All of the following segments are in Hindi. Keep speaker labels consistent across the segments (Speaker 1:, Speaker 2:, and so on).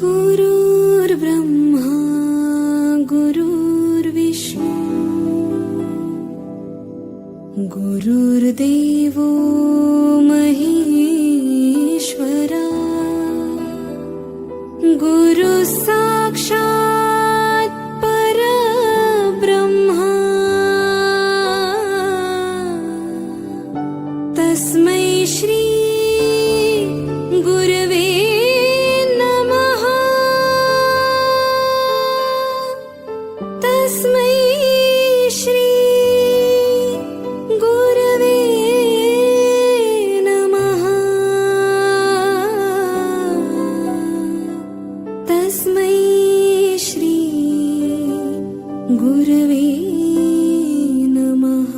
Speaker 1: गुरुर्ब्रह्मा गुरुर्विष्णु गुरुर्देवो महेश्वरा गुरु साक्षात् परब्रह्मा तस्मै श्री गुरवे नमः तस्मै श्री गुरवे नमः तस्मै श्री गुरवे नमः।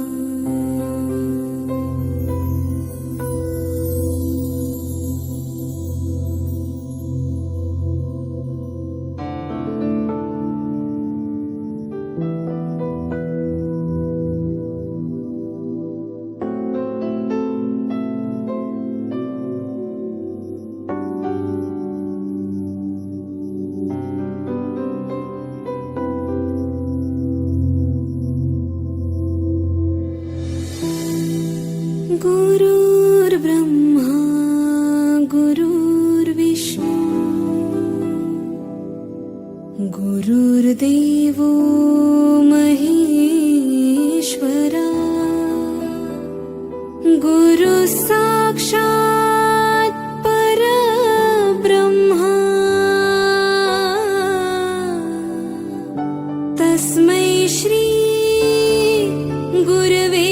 Speaker 1: गुरुर्ब्रह्मा गुरुर्विष्णु गुरुर्देवो महेश्वरा गुरु साक्षात् परब्रह्मा तस्मै श्री गुरवे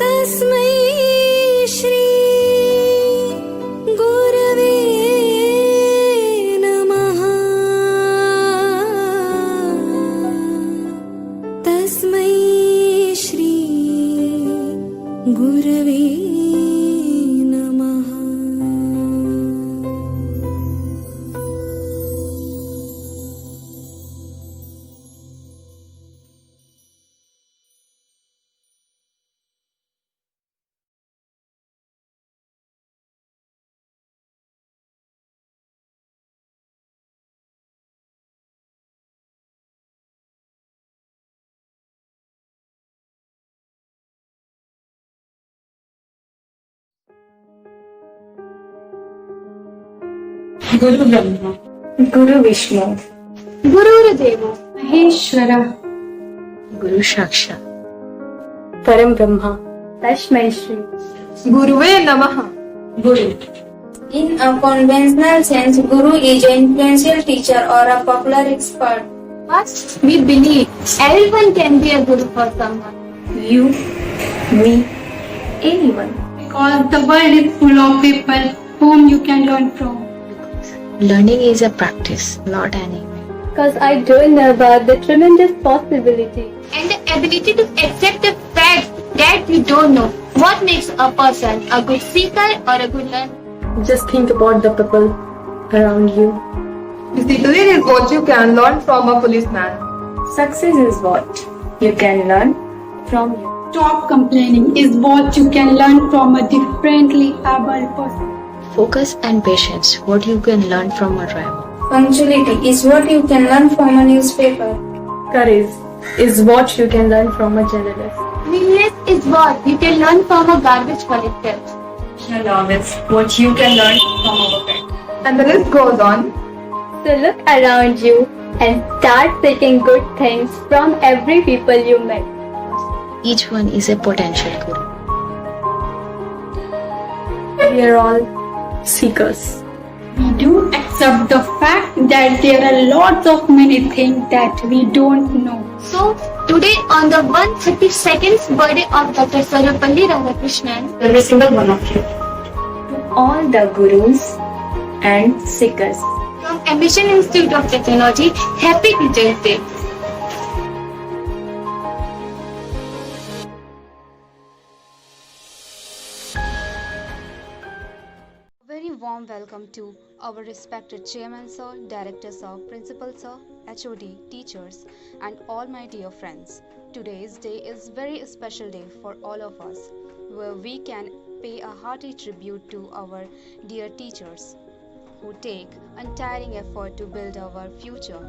Speaker 1: तस्मै श्री गुरवे नमः तस्मै श्री गुरवे नमः।
Speaker 2: गुरु ब्रह्मा
Speaker 3: गुरु विष्णु
Speaker 2: गुरुर्देवो महेश्वरा
Speaker 3: गुरु साक्षात् परम ब्रह्मा तस्मै श्री
Speaker 2: गुरुवे नमः।
Speaker 3: Guru.
Speaker 4: In a conventional sense, Guru is an influential teacher or a popular expert.
Speaker 2: But we believe everyone can be a guru for someone.
Speaker 3: You, me, anyone.
Speaker 2: Because the world is full of people whom you can learn from.
Speaker 3: Learning is a practice, not an event.
Speaker 5: Because I don't know about the tremendous possibility.
Speaker 2: And the ability to accept the fact that you don't know what makes a person a good seeker or a good learner.
Speaker 5: Just think about the people around you.
Speaker 6: Discipline is what you can learn from a policeman.
Speaker 5: Success is what you can learn from you.
Speaker 7: Stop complaining is what you can learn from a differently able person.
Speaker 3: Focus and patience, what you can learn from a driver.
Speaker 4: Punctuality is what you can learn from a newspaper.
Speaker 5: Courage is what you can learn from a journalist.
Speaker 2: Willingness is what you can learn from a garbage collector.
Speaker 3: Love is what you can learn from a friend.
Speaker 6: And the list goes on.
Speaker 5: So look around you and start taking good things from every people you met.
Speaker 3: Each one is a potential guru.
Speaker 5: We are all seekers.
Speaker 7: We do accept the fact that there are lots of many things that we don't know.
Speaker 2: So today on the 132nd birthday of Dr. Sarvepalli Radhakrishnan,
Speaker 3: Every single one of you.
Speaker 5: All the gurus and seekers.
Speaker 2: from Ambition Institute of Technology, Happy Teachers Day.
Speaker 8: Very warm welcome to our respected Chairman Sir, Director Sir, Principal Sir, HOD, teachers and all my dear friends. Today's day is very special day for all of us, where we can pay a hearty tribute to our dear teachers who take untiring effort to build our future.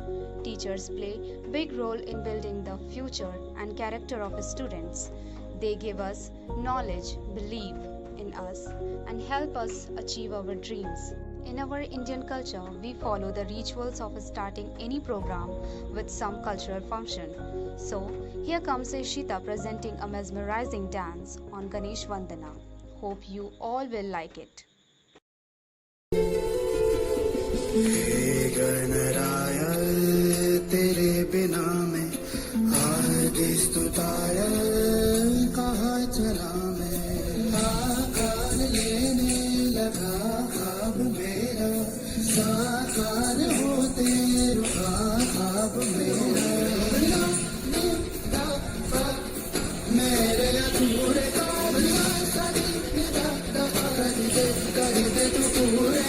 Speaker 8: Teachers play big role in building the future and character of students. They give us knowledge, believe in us, and help us achieve our dreams. In our Indian culture, we follow the rituals of starting any program with some cultural function. So, here comes Ishita presenting a mesmerizing dance on Ganesh Vandana. Hope you all will like it.
Speaker 9: हे गणराय तेरे बिना मैं आज स्तुताय कहाँ चला मैं आकार लेने लगा ख्वाब मेरा साकार होते रुका ख्वाब मेरा मेरे अधूरे काम कर दे तू पूरे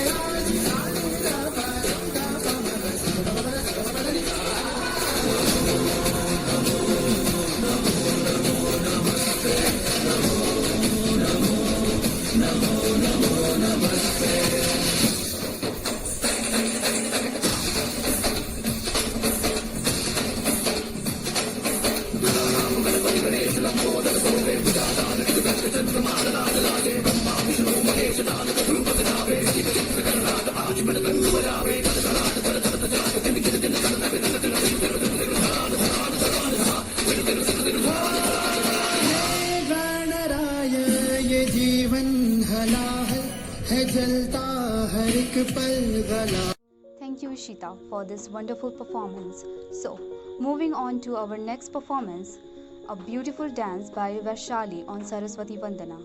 Speaker 9: ये जीवन हला है जलता हर एक पल गला.
Speaker 8: Thank you, Ishita, for this wonderful performance. So, moving on to our next performance, a beautiful dance by Vaishali on Saraswati Vandana.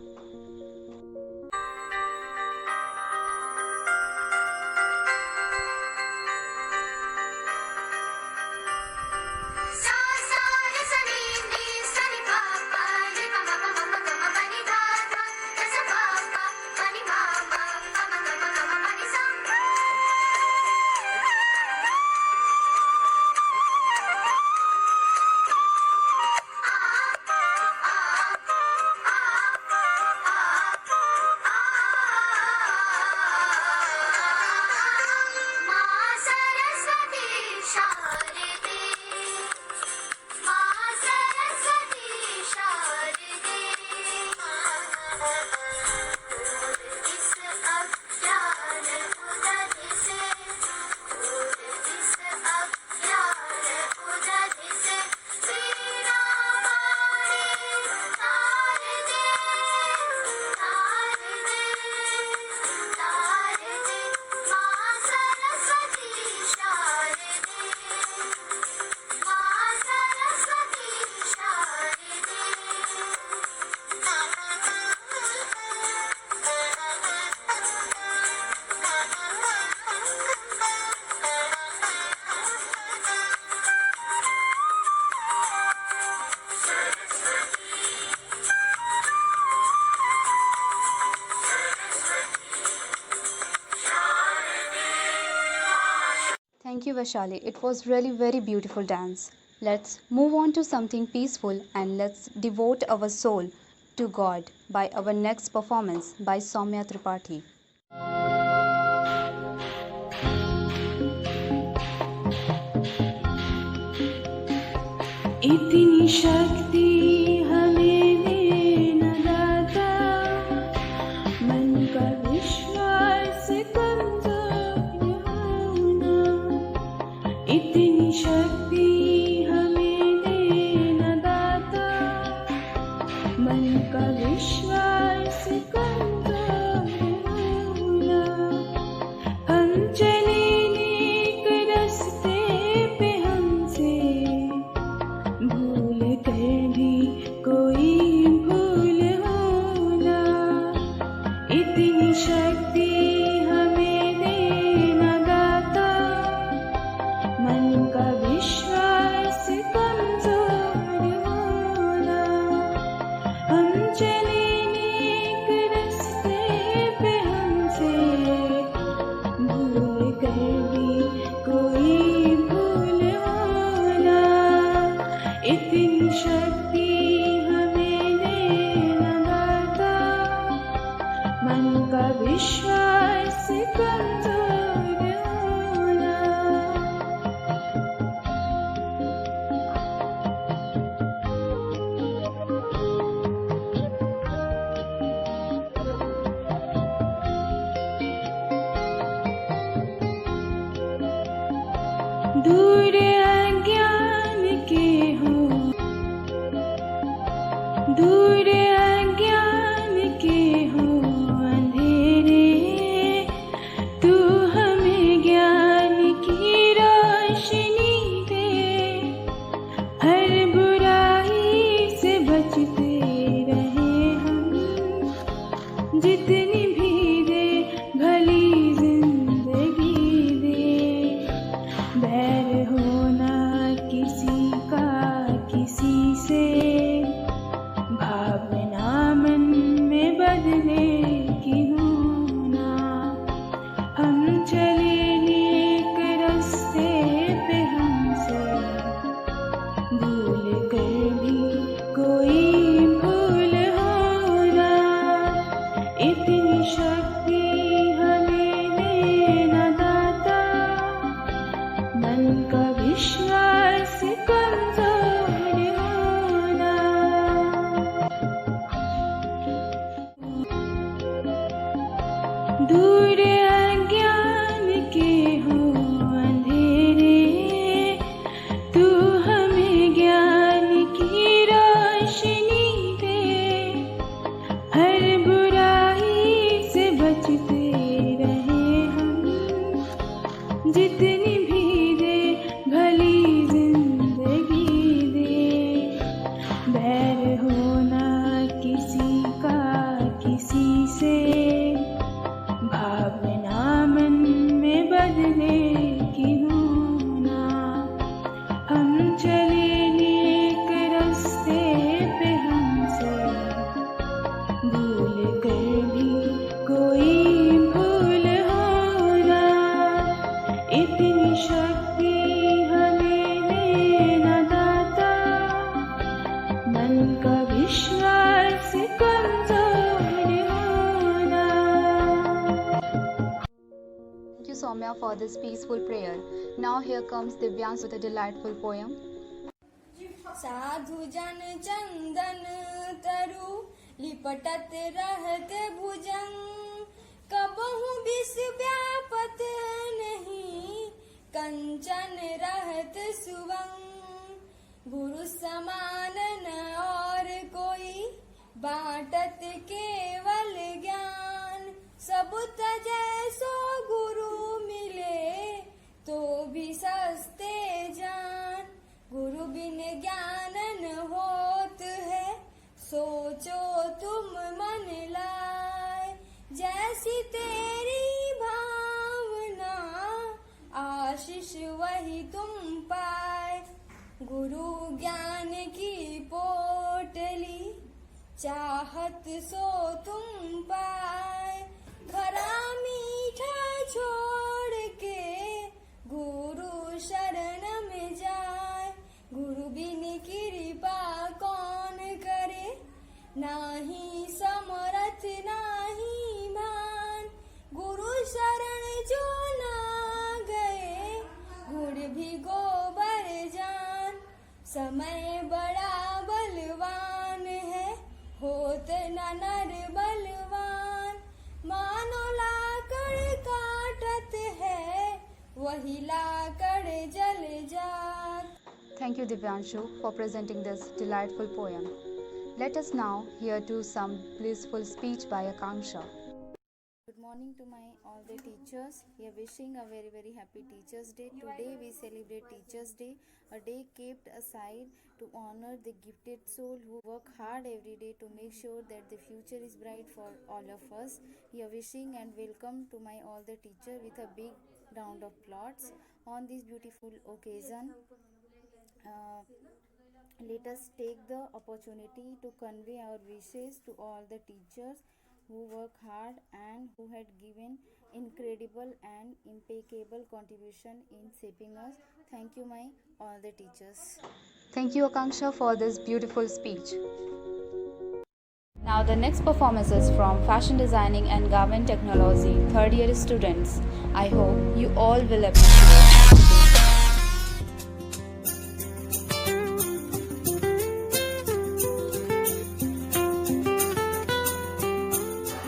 Speaker 8: Thank you, Vaishali. It was really very beautiful dance. Let's move on to something peaceful and let's devote our soul to God by our next performance by Soumya Tripathi.
Speaker 1: इतनी शक्ति हमें दे न दाता, मन का विश्वास कमजोर होना. इतनी शक्ति हमें दे न दाता, मन का विश्वास कमजोर होना. हम चले नेक रास्ते पे हमसे भूल कर भी कोई भूल होना. इतनी शक्ति हमें देना दाता, मन का विश्वास
Speaker 8: for this peaceful prayer. Now here comes Divyansh with a delightful poem.
Speaker 4: साधु जन चंदन तरु लिपटत रहत भुजंग, कबहु विष व्यापत नहीं कंचन रहत सुवंग। गुरु समान न और कोई बाटत केवल ज्ञान, सब तजै सो गुरु मिले तो भी सस्ते जान। गुरु बिन ज्ञान न होत है सोचो तुम मन लाए, जैसी तेरी भावना आशीष वही तुम पाए। गुरु ज्ञान की पोटली चाहत सो तुम पाए, खरा मीठा छोड़ के गुरु शरण में जाए। गुरु बिन कृपा कौन करे, नाही समरथ नाही भान। गुरु शरण जो ना गए गुड़ भी गोबर जान। समय बड़ा बलवान है होत न नर बलवान, मानो लाकड़ काटत है वही लाकड़ जल जात।
Speaker 8: Thank you Divyanshu for presenting this delightful poem. Let us now hear to some blissful speech by Akanksha.
Speaker 10: Good morning to my all the teachers. We are wishing a very happy Teachers Day. Today we celebrate Teachers Day, a day kept aside to honor the gifted soul who work hard every day to make sure that the future is bright for all of us. We are wishing and welcome to my all the teacher with a big round of applause on this beautiful occasion. Let us take the opportunity to convey our wishes to all the teachers who work hard and who had given incredible and impeccable contribution in shaping us. Thank you my all the teachers.
Speaker 8: Thank you Akanksha for this beautiful speech. Now the next performance is from Fashion Designing and Garment Technology 3rd year students. I hope you all will appreciate it.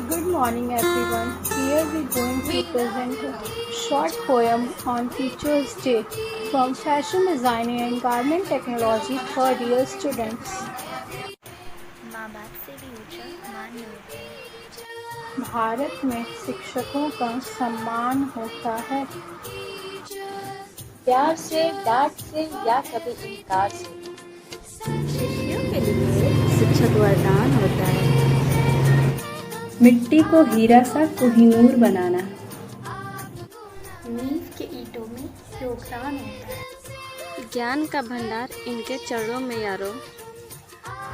Speaker 5: Good morning everyone. Here we are going to present a short poem on Teachers Day from Fashion Designing and Garment Technology 3rd year students.
Speaker 3: माँ बाप से भी ऊंचा मान होता है।
Speaker 5: भारत में शिक्षकों का सम्मान होता है।
Speaker 3: प्यार से, डांट से या कभी इनकार से। शिष्यों के लिए शिक्षक वरदान होता है।
Speaker 7: मिट्टी को हीरा सा कोहिनूर बनाना।
Speaker 5: नींव के ईंटों में योगदान होता है।
Speaker 3: ज्ञान का भंडार इनके चरणों में यारो।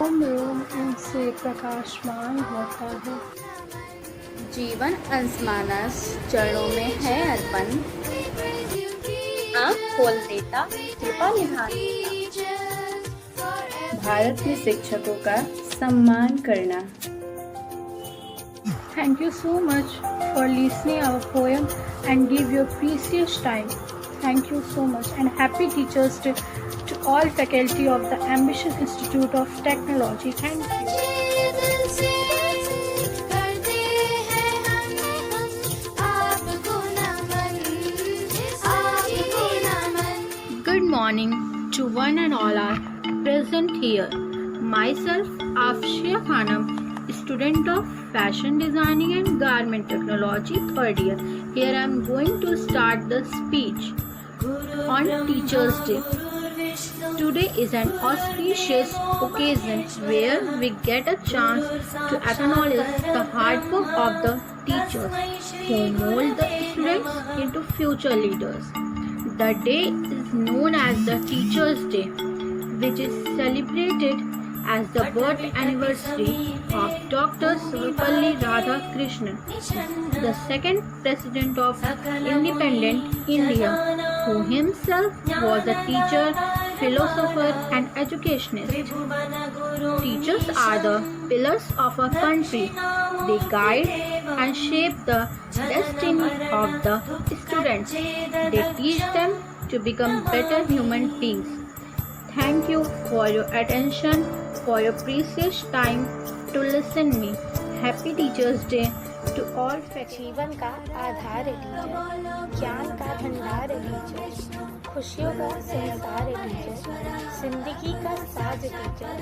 Speaker 5: रोम रोम इनसे प्रकाशमान होता है।
Speaker 10: जीवन अंशमानस चरणों में है अर्पण।
Speaker 3: आँख खोल देता, कृपा निधान देता।
Speaker 7: भारत में शिक्षकों का सम्मान करना।
Speaker 5: Thank you so much for listening our poem and give your precious time. Thank you so much and happy Teachers Day to all faculty of the Ambition Institute of Technology. Thank you.
Speaker 11: Good morning to one and all are present here. Myself, Afshia Khanam, student of Fashion Designing and Garment Technology 3rd year. Here I am going to start the speech on Teachers Day. Today is an auspicious occasion where we get a chance to acknowledge the hard work of the teachers who mold the students into future leaders. The day is known as the Teachers Day, which is celebrated as the birth anniversary of Dr. Sarvepalli Radhakrishnan, the second President of independent India, who himself was a teacher philosopher, and educationist. Teachers are the pillars of a country. They guide and shape the destiny of the students. They teach them to become better human beings. Thank you for your attention, for your precious time to listen me. Happy Teachers Day to all faculty.
Speaker 5: जीवन का आधार है टीचर, ज्ञान का भंडार है टीचर, खुशियों का संसार है टीचर, जिंदगी का साज है टीचर,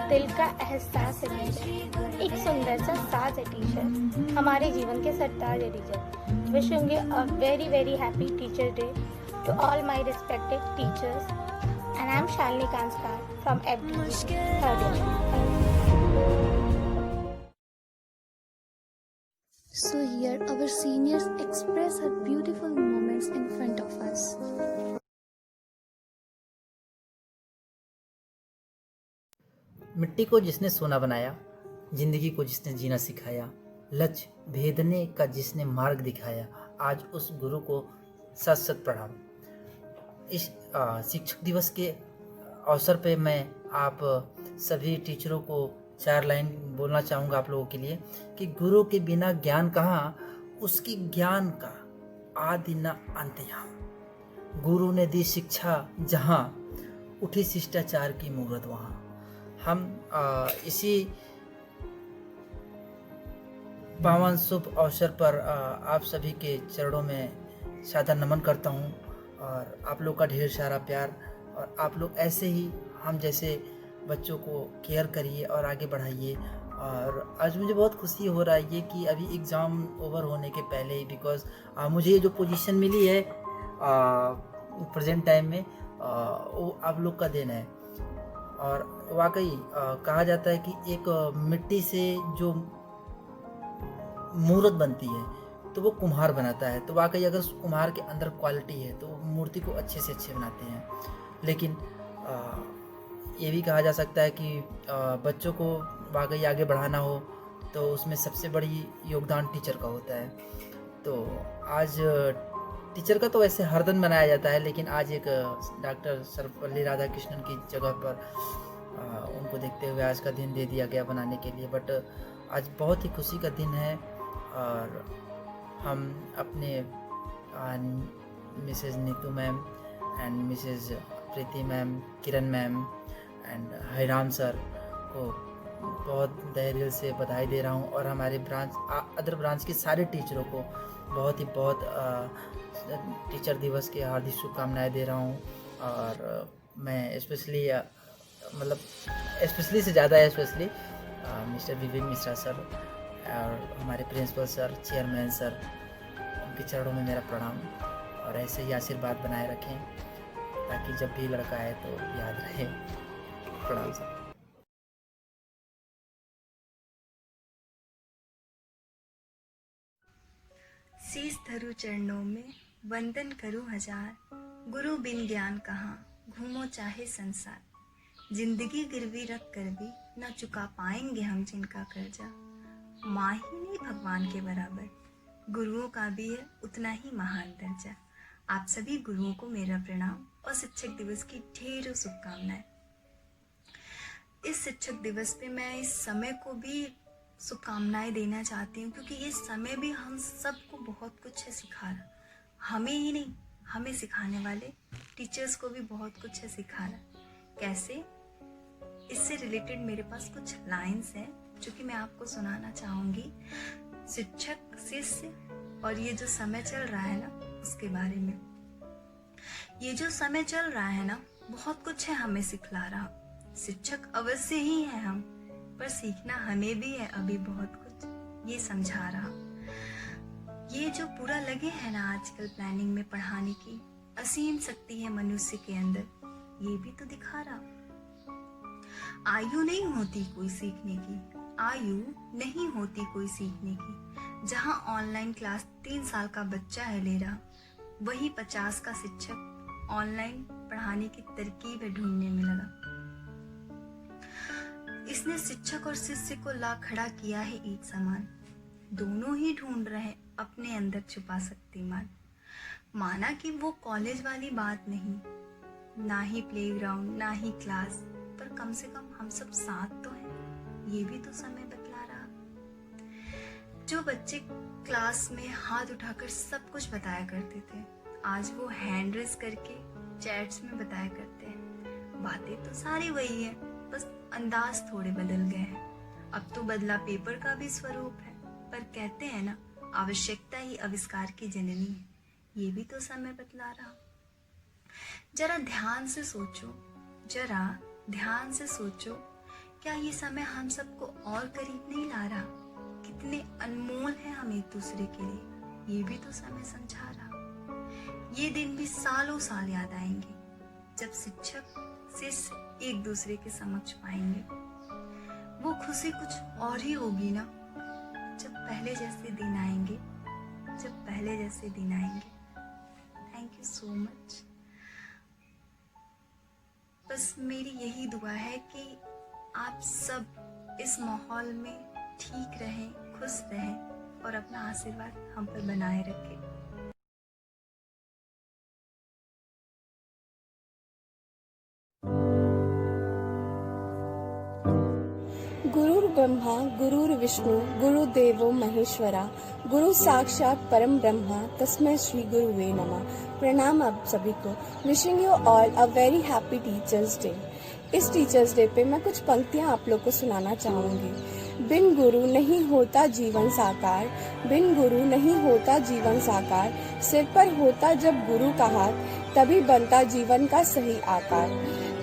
Speaker 5: दिल का एहसास है टीचर, एक सुंदर सा साज है टीचर, हमारे जीवन के सरताज है teacher. Wishing you a very very happy teacher day to all my respected teachers, and I am Shalini Kanskar from FDG third year.
Speaker 10: So here our seniors express her beautiful moments in front of us.
Speaker 12: मिट्टी को जिसने सोना बनाया, जिंदगी को जिसने जीना सिखाया, लक्ष्य भेदने का जिसने मार्ग दिखाया, आज उस गुरु को सत सत प्रणाम. इस शिक्षक दिवस के अवसर पे मैं आप सभी टीचरों को 4 लाइन बोलना चाहूँगा आप लोगों के लिए कि गुरु के बिना ज्ञान कहाँ, उसकी ज्ञान का आदि न अंत यहाँ. गुरु ने दी शिक्षा जहाँ, उठी शिष्टाचार की मूरत वहाँ. हम इसी पावन शुभ अवसर पर आप सभी के चरणों में सादर नमन करता हूँ और आप लोग का ढेर सारा प्यार, और आप लोग ऐसे ही हम जैसे बच्चों को केयर करिए और आगे बढ़ाइए. और आज मुझे बहुत खुशी हो रहा है ये कि अभी एग्ज़ाम ओवर होने के पहले ही, बिकॉज़ मुझे ये जो पोजीशन मिली है प्रेजेंट टाइम में वो आप लोग का देन है. और वाकई कहा जाता है कि एक मिट्टी से जो मूर्त बनती है तो वो कुम्हार बनाता है. तो वाकई अगर कुम्हार के अंदर क्वालिटी है तो मूर्ति को अच्छे से अच्छे बनाते हैं. लेकिन ये भी कहा जा सकता है कि बच्चों को वाकई आगे बढ़ाना हो तो उसमें सबसे बड़ी योगदान टीचर का होता है. तो आज टीचर का तो वैसे हर दिन मनाया जाता है, लेकिन आज एक डॉक्टर सर्वपल्ली राधाकृष्णन की जगह पर उनको देखते हुए आज का दिन दे दिया गया बनाने के लिए. बट आज बहुत ही खुशी का दिन है और हम अपने Mrs Neetu ma'am and Mrs Preeti ma'am, Kiran ma'am and Hariram sir को बहुत तहे दिल से बधाई दे रहा हूँ. और हमारे अदर ब्रांच के सारे टीचरों को बहुत टीचर दिवस की हार्दिक शुभकामनाएं दे रहा हूँ. और मैं स्पेशली से ज़्यादा मिस्टर विवेक मिश्रा सर और हमारे प्रिंसिपल सर, चेयरमैन सर, उनके चरणों में मेरा प्रणाम. और ऐसे ही आशीर्वाद बनाए रखें ताकि जब भी लड़का आए तो याद रहे. प्रणाम सर.
Speaker 13: शीश धरू चरणों में, वंदन करूं हजार, गुरु बिन ज्ञान कहाँ, घूमो चाहे संसार. जिंदगी गिरवी रख कर भी न चुका पाएंगे हम जिनका कर्जा. माँ ही नहीं भगवान के बराबर, गुरुओं का भी है उतना ही महान दर्जा. आप सभी गुरुओं को मेरा प्रणाम और शिक्षक दिवस की ढेरों शुभकामनाएं. इस शिक्षक दिवस पे मैं इस समय को भी शुभकामनाएं देना चाहती हूँ, क्योंकि ये समय भी हम सबको बहुत कुछ है सिखा रहा. हमें ही नहीं, हमें सिखाने वाले टीचर्स को भी बहुत कुछ है सिखा रहा. कैसे? इससे रिलेटेड मेरे पास कुछ लाइंस हैं जो कि मैं आपको सुनाना चाहूँगी. शिक्षक, शिष्य और ये जो समय चल रहा है ना उसके बारे में. ये जो समय चल रहा है ना बहुत कुछ है हमें सिखला रहा. शिक्षक अवश्य ही है हम, पर सीखना हमें भी है अभी बहुत कुछ, ये समझा रहा. ये जो पूरा लगे है ना आजकल प्लानिंग में पढ़ाने की, असीम शक्ति है मनुष्य के अंदर, ये भी तो दिखा रहा. आयु नहीं होती कोई सीखने की, आयु नहीं होती कोई सीखने की. जहाँ ऑनलाइन क्लास 3 साल का बच्चा है ले रहा, वही 50 का शिक्षक ऑनलाइन पढ़ाने की तरकीब ढूंढने में लगा. इसने शिक्षक और शिष्य को ला खड़ा किया है एक समान. दोनों ही ढूंढ रहे अपने अंदर छुपा शक्तिमान. माना कि वो कॉलेज वाली बात नहीं, ना ही प्लेग्राउंड, ना ही क्लास, पर कम से कम हम सब साथ तो हैं। ये भी तो समय बतला रहा। जो बच्चे क्लास में हाथ उठाकर सब कुछ बताया करते थे, आज वो हैंड रेस करके चैट्स में बताया करते हैं। बातें तो सारी वही है, बस अंदाज थोड़े बदल गए हैं। अब तो बदला पेपर का भी स्वरूप है, पर कहते हैं ना, आवश्यकता ही आविष्कार की जननी है। ये भी तो समय बतला रहा। जरा ध्यान से सोचो, क्या ये समय हम सबको और करीब नहीं ला रहा? कितने अनमोल हैं हम एक दूसरे के लिए, ये भी तो समय समझा रहा। ये दिन भी सालों साल याद आएंगे, जब शिक्षक शिष्य एक दूसरे के समक्ष पाएंगे। वो खुशी कुछ और ही होगी ना, जब पहले जैसे दिन आएंगे। Thank you so much. बस मेरी यही दुआ है कि आप सब इस माहौल में ठीक रहें, खुश रहें और अपना आशीर्वाद हम पर बनाए रखें।
Speaker 10: गुरुर् ब्रह्मा गुरुर्विष्णु गुरुदेवो महेश्वरा, गुरु साक्षात परम ब्रह्मा, तस्मै श्री गुरुवे नमः। प्रणाम आप सभी को। Wishing you all a very happy teachers day. इस टीचर्स डे पे मैं कुछ पंक्तियां आप लोग को सुनाना चाहूंगी। बिन गुरु नहीं होता जीवन साकार, बिन गुरु नहीं होता जीवन साकार, सिर पर होता जब गुरु का हाथ, तभी बनता जीवन का सही आकार।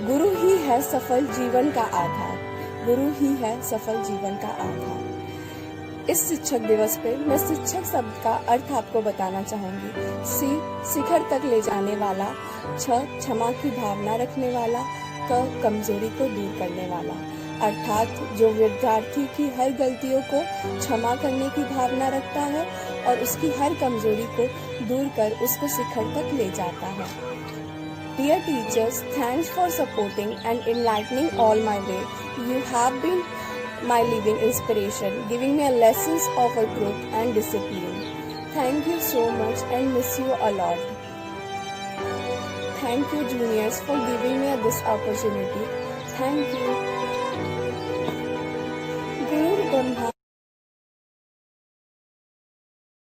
Speaker 10: गुरु ही है सफल जीवन का आधार, गुरु ही है सफल जीवन का आधार। इस शिक्षक दिवस पे मैं शिक्षक शब्द का अर्थ आपको बताना चाहूंगी। सी शिखर तक ले जाने वाला, क्षमा की भावना रखने वाला, कमजोरी को दूर करने वाला। अर्थात जो विद्यार्थी की हर गलतियों को क्षमा करने की भावना रखता है और उसकी हर कमजोरी को दूर कर उसको शिखर तक ले जाता है। Dear teachers, thanks for supporting and enlightening all my way. You have been my living inspiration, giving me lessons of a truth and discipline. Thank you so much and miss you a lot. Thank you juniors for giving me this opportunity. Thank you.